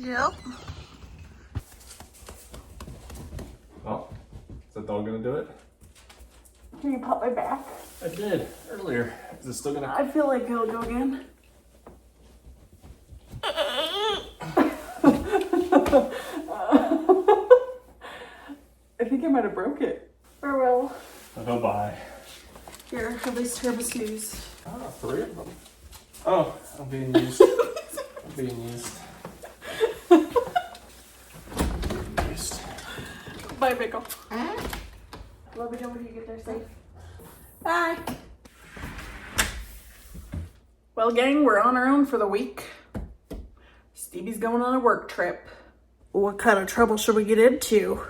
Yep. Well, is that dog gonna do it? Can you pop my back? I did earlier. Is it still gonna? I feel like he'll go again. I think I might have broke it. Farewell. Oh, bye. Here, have these turbos. Ah, 3 of them. Oh, I'm being used. I'm being used. Bye, Michael. Love you when you get there safe. Bye. Well, gang, we're on our own for the week. Stevie's going on a work trip. What kind of trouble should we get into?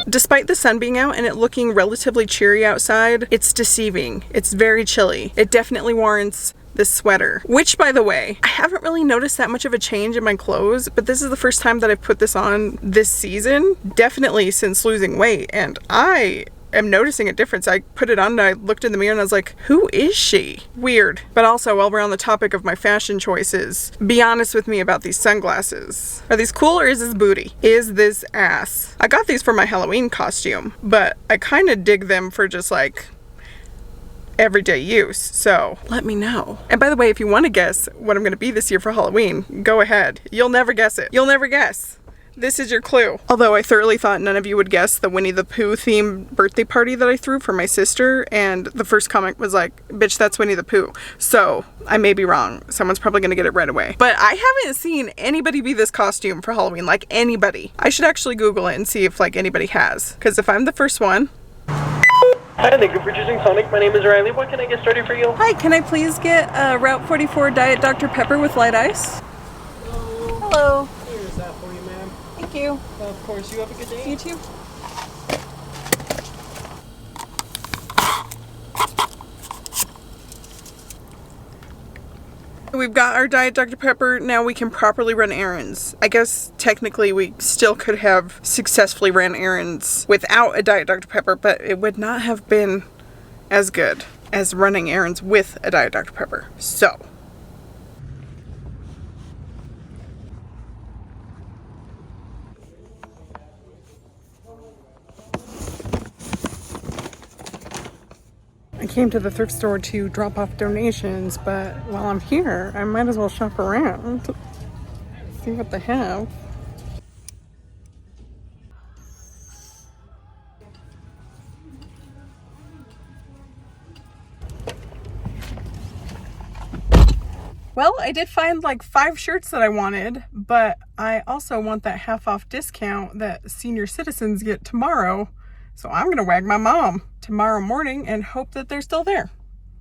Despite the sun being out and it looking relatively cheery outside, it's deceiving. It's very chilly. It definitely warrants this sweater, which, by the way, I haven't really noticed that much of a change in my clothes, but this is the first time that I've put this on this season, definitely since losing weight, and I am noticing a difference. I put it on and I looked in the mirror and I was like, who is she? Weird. But also, while we're on the topic of my fashion choices, be honest with me about these sunglasses. Are these cool or is this booty? Is this ass? I got these for my Halloween costume, but I kind of dig them for just like everyday use, so let me know. And by the way, if you want to guess what I'm going to be this year for Halloween, go ahead. You'll never guess it. You'll never guess. This is your clue. Although I thoroughly thought none of you would guess the Winnie the Pooh themed birthday party that I threw for my sister, and the first comment was like, bitch, that's Winnie the Pooh. So I may be wrong. Someone's probably gonna get it right away. But I haven't seen anybody be this costume for Halloween, like anybody. I should actually Google it and see if like anybody has. Because if I'm the first one. Hi, thank you for choosing Sonic. My name is Riley. What can I get started for you? Hi, can I please get Route 44 Diet Dr. Pepper with light ice? Hello. Here's that for you, ma'am. Thank you. Of course, you have a good day. You too. We've got our Diet Dr. Pepper, now we can properly run errands. I guess technically we still could have successfully ran errands without a Diet Dr. Pepper, but it would not have been as good as running errands with a Diet Dr. Pepper. So. I came to the thrift store to drop off donations, but while I'm here, I might as well shop around, see what they have. Well, I did find like 5 shirts that I wanted, but I also want that half off discount that senior citizens get tomorrow. So I'm gonna wag my mom tomorrow morning and hope that they're still there.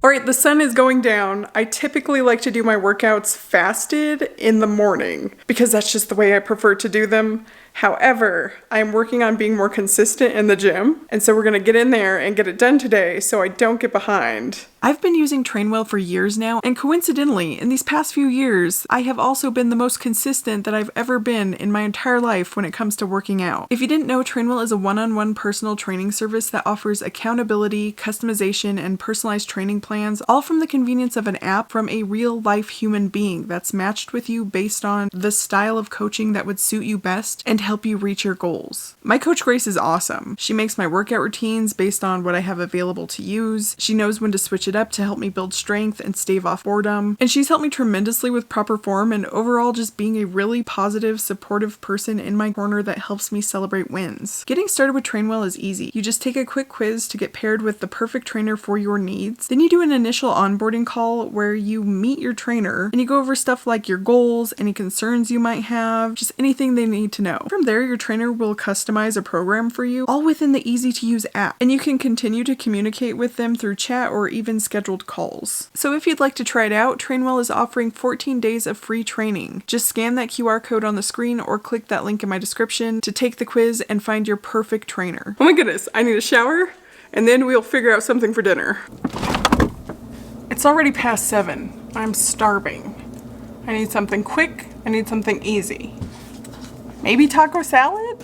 All right, the sun is going down. I typically like to do my workouts fasted in the morning because that's just the way I prefer to do them. However, I'm working on being more consistent in the gym, and so we're gonna get in there and get it done today so I don't get behind. I've been using Trainwell for years now, and coincidentally, in these past few years, I have also been the most consistent that I've ever been in my entire life when it comes to working out. If you didn't know, Trainwell is a one-on-one personal training service that offers accountability, customization, and personalized training plans, all from the convenience of an app from a real-life human being that's matched with you based on the style of coaching that would suit you best and help you reach your goals. My coach Grace is awesome. She makes my workout routines based on what I have available to use. She knows when to switch it up to help me build strength and stave off boredom. And she's helped me tremendously with proper form and overall just being a really positive, supportive person in my corner that helps me celebrate wins. Getting started with Trainwell is easy. You just take a quick quiz to get paired with the perfect trainer for your needs. Then you do an initial onboarding call where you meet your trainer and you go over stuff like your goals, any concerns you might have, just anything they need to know. From there, your trainer will customize a program for you, all within the easy-to-use app, and you can continue to communicate with them through chat or even scheduled calls. So if you'd like to try it out, Trainwell is offering 14 days of free training. Just scan that QR code on the screen or click that link in my description to take the quiz and find your perfect trainer. Oh my goodness, I need a shower, and then we'll figure out something for dinner. It's already past 7. I'm starving. I need something quick, I need something easy. Maybe taco salad?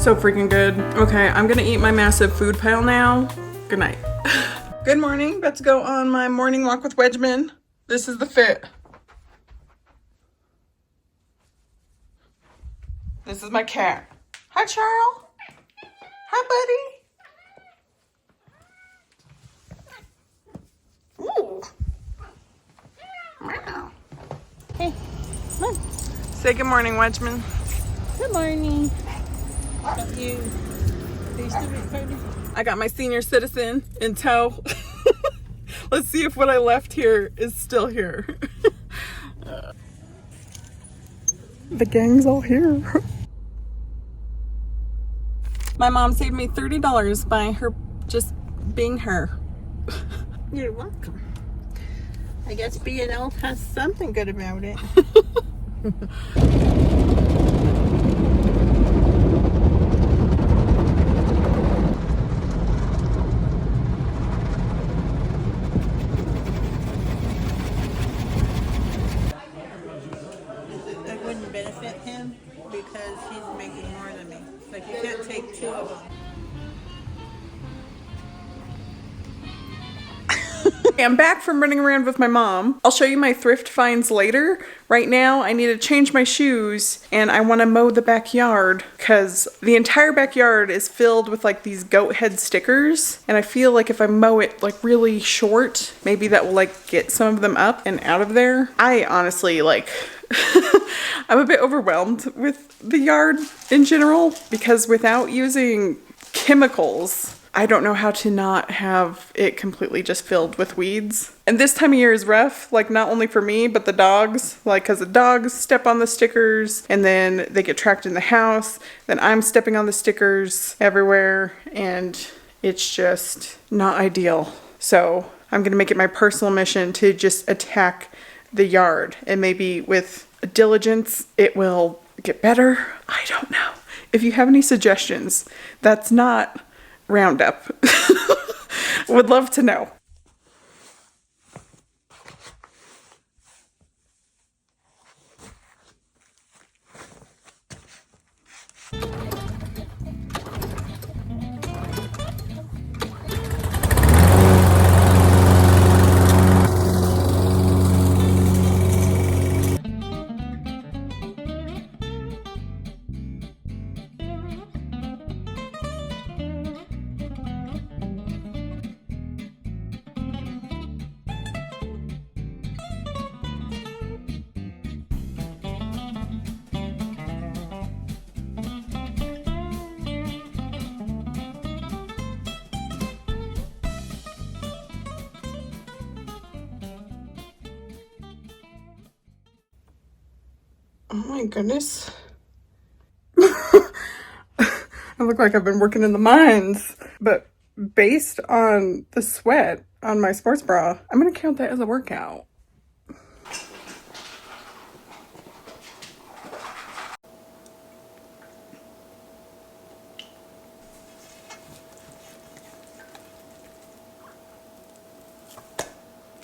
So freaking good. Okay, I'm gonna eat my massive food pile now. Good night. Good morning. About to go on my morning walk with Wedgman. This is the fit. This is my cat. Hi, Charles. Hi, buddy. Ooh. Meow. Hey, come on. Say good morning, Wedgman. Good morning. Are you still recording? I got my senior citizen in tow. Let's see if what I left here is still here. The gang's all here. My mom saved me $30 by her just being her. You're welcome. I guess being old has something good about it. It wouldn't benefit him because he's making more than me. Like, you can't take two of them. I'm back from running around with my mom. I'll show you my thrift finds later. Right now, I need to change my shoes and I want to mow the backyard because the entire backyard is filled with like these goat head stickers. And I feel like if I mow it like really short, maybe that will like get some of them up and out of there. I honestly like, I'm a bit overwhelmed with the yard in general because without using chemicals, I don't know how to not have it completely just filled with weeds. And this time of year is rough, like not only for me, but the dogs. Like, cause the dogs step on the stickers and then they get trapped in the house. Then I'm stepping on the stickers everywhere and it's just not ideal. So I'm gonna make it my personal mission to just attack the yard. And maybe with diligence, it will get better. I don't know. If you have any suggestions, that's not Roundup. Would love to know. Oh my goodness. I look like I've been working in the mines, but based on the sweat on my sports bra, I'm gonna count that as a workout.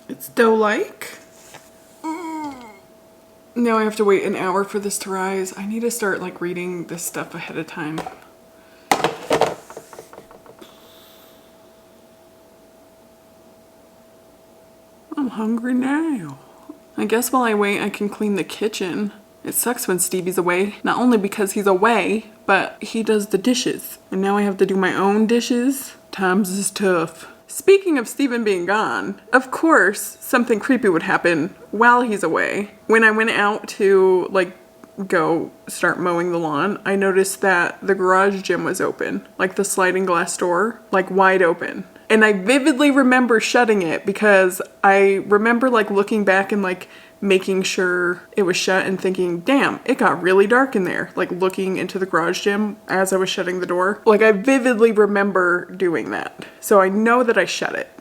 It's dough-like. Now I have to wait an hour for this to rise. I need to start like reading this stuff ahead of time. I'm hungry now. I guess while I wait, I can clean the kitchen. It sucks when Stevie's away, not only because he's away, but he does the dishes. And now I have to do my own dishes. Times is tough. Speaking of Steven being gone, of course, something creepy would happen while he's away. When I went out to like go start mowing the lawn, I noticed that the garage gym was open, like the sliding glass door, like wide open. And I vividly remember shutting it because I remember like looking back and like making sure it was shut and thinking, damn, it got really dark in there. Like looking into the garage gym as I was shutting the door. Like I vividly remember doing that. So I know that I shut it.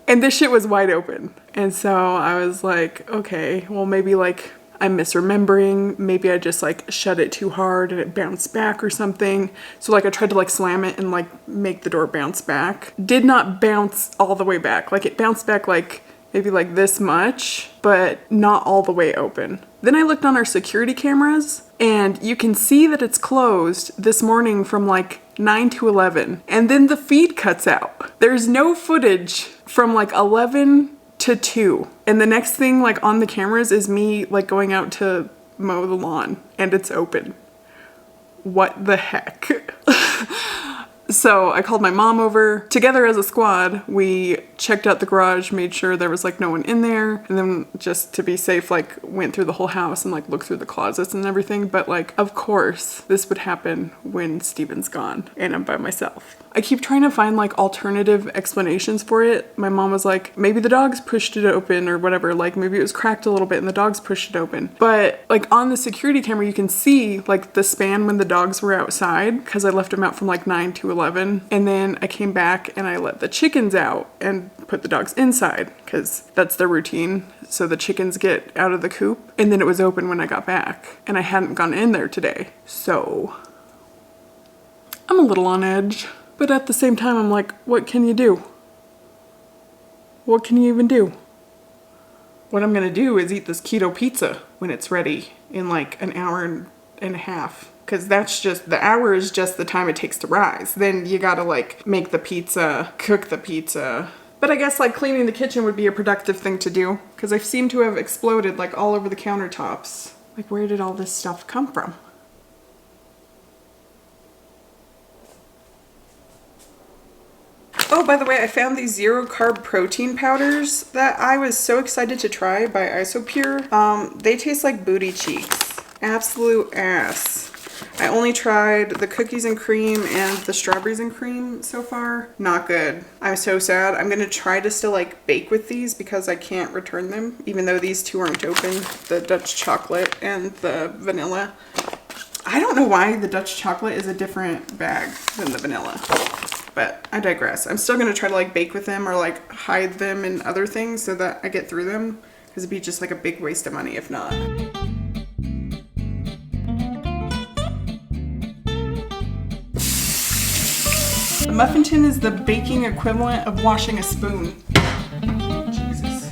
And this shit was wide open. And so I was like, okay, well maybe like I'm misremembering. Maybe I just like shut it too hard and it bounced back or something. So like I tried to like slam it and like make the door bounce back. Did not bounce all the way back. Like it bounced back like maybe like this much, but not all the way open. Then I looked on our security cameras and you can see that it's closed this morning from like 9 to 11. And then the feed cuts out. There's no footage from like 11 to 2. And the next thing like on the cameras is me like going out to mow the lawn and it's open. What the heck? So I called my mom over. Together as a squad, we checked out the garage, made sure there was like no one in there, and then just to be safe, like went through the whole house and like looked through the closets and everything. But like, of course, this would happen when Steven's gone and I'm by myself. I keep trying to find like alternative explanations for it. My mom was like, maybe the dogs pushed it open or whatever. Like maybe it was cracked a little bit and the dogs pushed it open. But like on the security camera, you can see like the span when the dogs were outside because I left them out from like 9 to 11. And then I came back and I let the chickens out and put the dogs inside because that's their routine. So the chickens get out of the coop. And then it was open when I got back and I hadn't gone in there today. So I'm a little on edge. But at the same time, I'm like, what can you do? What can you even do? What I'm gonna do is eat this keto pizza when it's ready in like an hour and a half. Cause that's just, the hour is just the time it takes to rise. Then you gotta like make the pizza, cook the pizza. But I guess like cleaning the kitchen would be a productive thing to do. Cause I seem to have exploded like all over the countertops. Like where did all this stuff come from? Oh, by the way, I found these zero carb protein powders that I was so excited to try by Isopure. They taste like booty cheeks. Absolute ass. I only tried the cookies and cream and the strawberries and cream so far. Not good. I'm so sad. I'm gonna try to still like bake with these because I can't return them, even though these two aren't open, the Dutch chocolate and the vanilla. I don't know why the Dutch chocolate is a different bag than the vanilla. But I digress. I'm still going to try to like bake with them or like hide them in other things so that I get through them. Because it'd be just like a big waste of money if not. The muffin tin is the baking equivalent of washing a spoon. Jesus.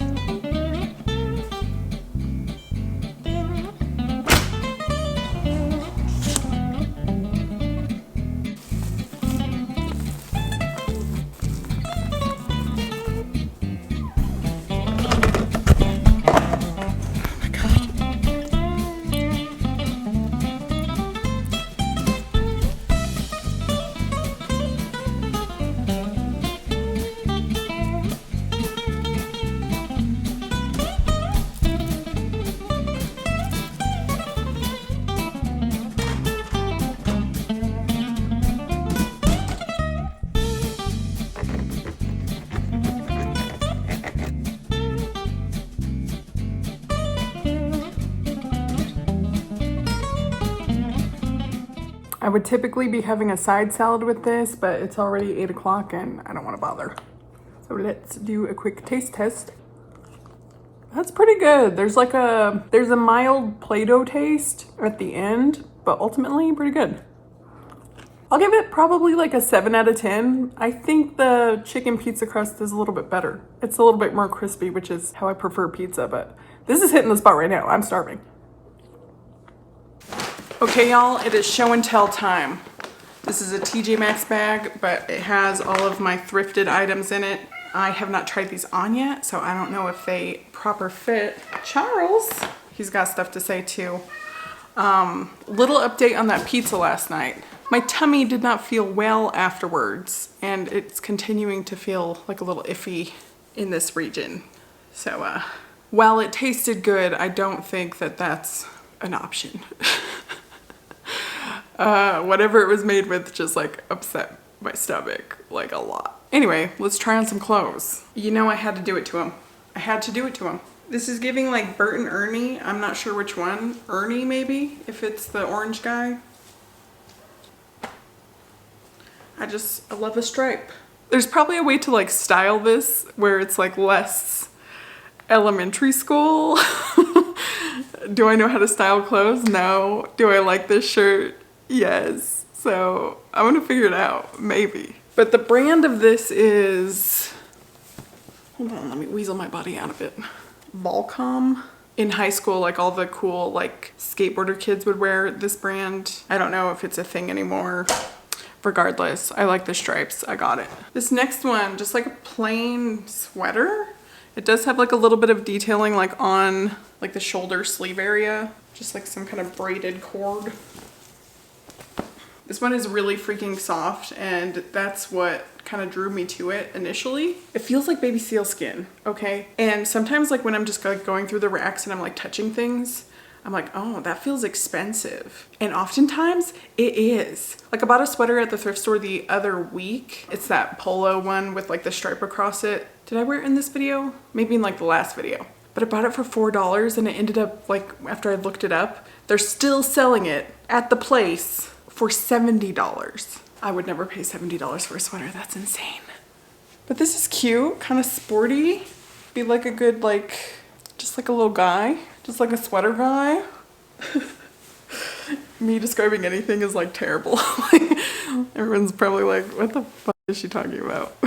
I would typically be having a side salad with this, but it's already 8 o'clock and I don't want to bother. So let's do a quick taste test. That's pretty good. There's a mild Play-Doh taste at the end, but ultimately pretty good. I'll give it probably like a 7 out of 10. I think the chicken pizza crust is a little bit better. It's a little bit more crispy, which is how I prefer pizza, but this is hitting the spot right now. I'm starving. Okay, y'all, it is show and tell time. This is a TJ Maxx bag, but it has all of my thrifted items in it. I have not tried these on yet, so I don't know if they proper fit. Charles, he's got stuff to say too. Little update on that pizza last night. My tummy did not feel well afterwards, and it's continuing to feel like a little iffy in this region. So, while it tasted good, I don't think that that's an option. Whatever it was made with just like upset my stomach like a lot. Anyway, let's try on some clothes. You know I had to do it to him. I had to do it to him. This is giving like Bert and Ernie. I'm not sure which one. Ernie maybe, if it's the orange guy. I love a stripe. There's probably a way to like style this where it's like less elementary school. Do I know how to style clothes? No. Do I like this shirt? Yes. So I'm gonna figure it out, maybe. But the brand of this is, hold on, let me weasel my body out of it. Volcom. in high school, like all the cool like skateboarder kids would wear this brand. I don't know if it's a thing anymore. Regardless, I like the stripes. I got it. This next one, just like a plain sweater. It does have like a little bit of detailing like on like the shoulder sleeve area. Just like some kind of braided cord. This one is really freaking soft, and that's what kind of drew me to it initially. It feels like baby seal skin, okay? And sometimes like when I'm just like going through the racks and I'm like touching things, I'm like, oh, that feels expensive. And oftentimes it is. Like I bought a sweater at the thrift store the other week. It's that polo one with like the stripe across it. Did I wear it in this video? Maybe in like the last video. But I bought it for $4 and it ended up like, after I looked it up, they're still selling it at the place for $70. I would never pay $70 for a sweater. That's insane. But this is cute, kind of sporty. Be like a good like, just like a little guy, just like a sweater guy. Me describing anything is like terrible. Everyone's probably like, what the fuck is she talking about?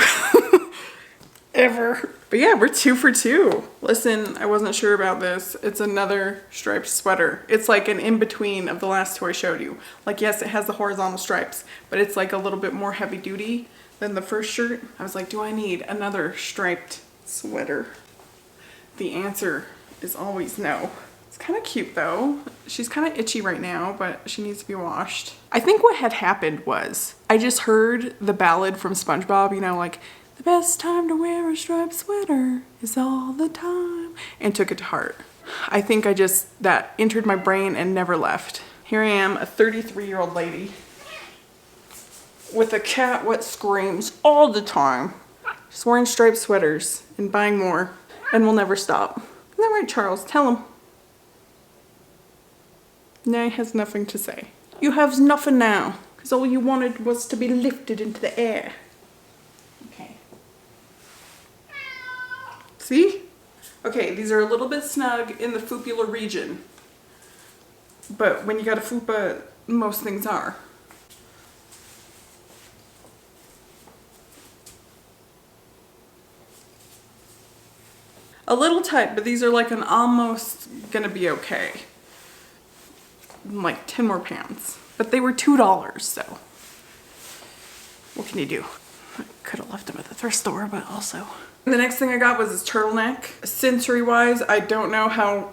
Ever. But yeah, we're 2 for 2. Listen, I wasn't sure about this. It's another striped sweater. It's like an in-between of the last two I showed you. Like, yes, it has the horizontal stripes, but it's like a little bit more heavy duty than the first shirt. I was like, do I need another striped sweater? The answer is always no. It's kind of cute though. She's kind of itchy right now, but she needs to be washed. I think what had happened was I just heard the ballad from SpongeBob, you know, like, the best time to wear a striped sweater is all the time, and took it to heart. I think that entered my brain and never left. Here I am, a 33-year-old lady with a cat what screams all the time, just wearing striped sweaters and buying more, and will never stop. Isn't that right, Charles? Tell him. Now he has nothing to say. You have nothing now, because all you wanted was to be lifted into the air. See? Okay, these are a little bit snug in the fupular region. But when you got a fupa, most things are. A little tight, but these are like an almost gonna be okay. Like 10 more pounds. But they were $2, so what can you do? I could have left them at the thrift store, but also. The next thing I got was this turtleneck. Sensory wise, I don't know how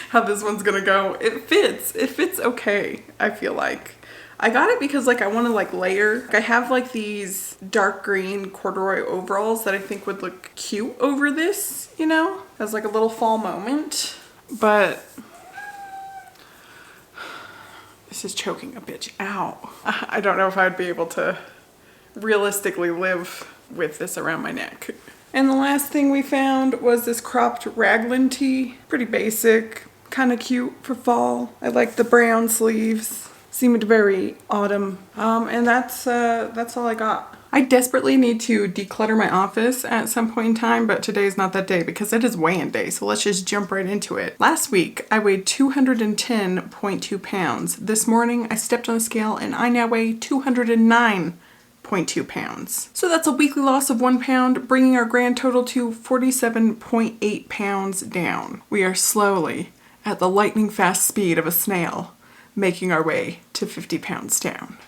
how this one's gonna go. It fits okay, I feel like. I got it because like I want to like layer. I have like these dark green corduroy overalls that I think would look cute over this, you know, as like a little fall moment. But this is choking a bitch out. I don't know if I'd be able to realistically live with this around my neck. And the last thing we found was this cropped raglan tee. Pretty basic, kind of cute for fall. I like the brown sleeves. Seemed very autumn. And that's all I got. I desperately need to declutter my office at some point in time, but today's not that day because it is weigh-in day, so let's just jump right into it. Last week, I weighed 210.2 pounds. This morning, I stepped on a scale and I now weigh 209.2 pounds. So that's a weekly loss of 1 pound, bringing our grand total to 47.8 pounds down. We are slowly, at the lightning fast speed of a snail, making our way to 50 pounds down.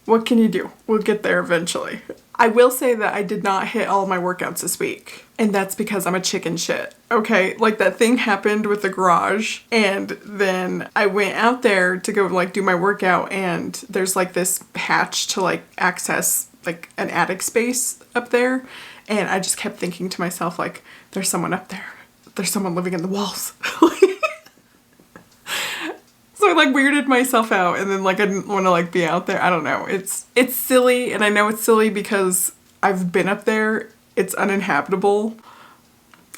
What can you do? We'll get there eventually. I will say that I did not hit all my workouts this week. And that's because I'm a chicken shit. Okay, like that thing happened with the garage. And then I went out there to go like do my workout. And there's like this hatch to like access like an attic space up there. And I just kept thinking to myself like, there's someone up there. There's someone living in the walls. So I like weirded myself out and then like I didn't want to like be out there. I don't know. It's silly, and I know it's silly because I've been up there. It's uninhabitable.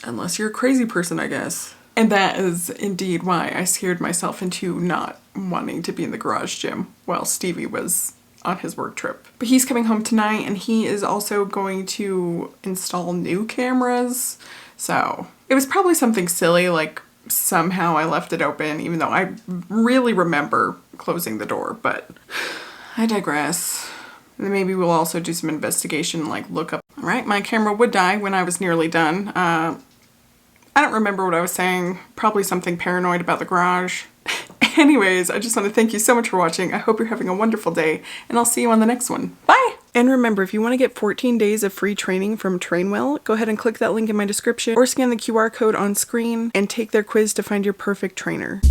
Unless you're a crazy person, I guess. And that is indeed why I scared myself into not wanting to be in the garage gym while Stevie was on his work trip. But he's coming home tonight and he is also going to install new cameras. So it was probably something silly like somehow I left it open, even though I really remember closing the door, but I digress. And maybe we'll also do some investigation, like look up. All right, my camera would die when I was nearly done. I I don't remember what I was saying. Probably something paranoid about the garage. Anyways, I just want to thank you so much for watching. I hope you're having a wonderful day, and I'll see you on the next one. Bye! And remember, if you want to get 14 days of free training from Trainwell, go ahead and click that link in my description or scan the QR code on screen and take their quiz to find your perfect trainer.